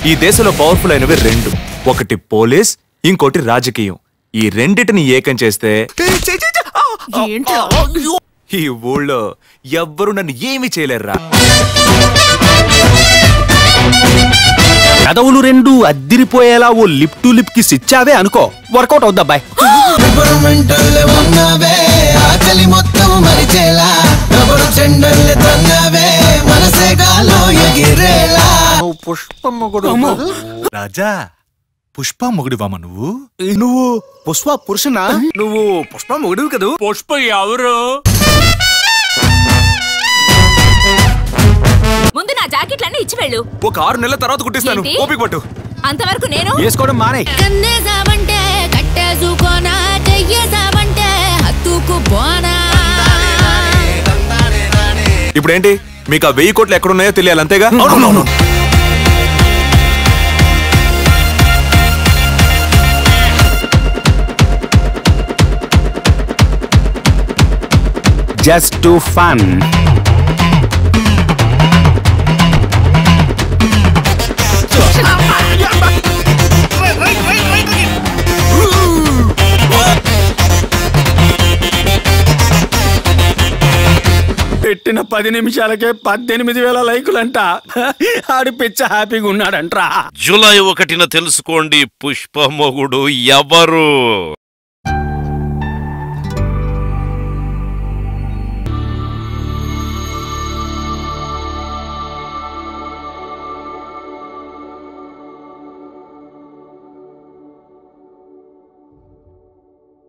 ఈ దేశంలో పవర్ఫుల్ అయినవి రెండు, ఒకటి పోలీస్, ఇంకోటి రాజకీయం. ఈ రెండిటిని ఏకం చేస్తే ఈ ఊళ్ళో ఎవ్వరు నన్ను ఏమీ చేయలేరురా. కదవులు రెండు అద్దిరిపోయేలా ఓ లిప్ టు లిప్ కి సిచ్చావే అనుకో, వర్కౌట్ అవుద్ది అబ్బాయి. రాజా, పుష్ప మొగుడివామా నువ్వు? నువ్వు పుష్ప పురుషునా? నువ్వు పుష్ప మొగుడివి కదూ. పుష్ప ఎవరు? ముందు నా జాకెట్లన్నీ ఇచ్చి వెళ్ళు. ఒక 6 నెలల తర్వాత కుట్టిస్తాను, ఓపిక పట్టు. అంతవరకు నేను వేసుకోవడం మానే. కన్నేసావంటే కట్టేసుకోనా, చెయ్యేసావంటే హత్తుకు పోనా. ఇప్పుడేంటి మీకు ఆ 1000 కోట్లు ఎక్కడున్నాయో తెలియాలి, అంతేగా? Just to fun. పెట్టిన 10 నిమిషాలకే 18,000 లైకులంట. ఆడి పిచ్చ హ్యాపీగా ఉన్నాడంట్రా. జూలై 1న తెలుసుకోండి పుష్ప మొగుడు ఎవరు.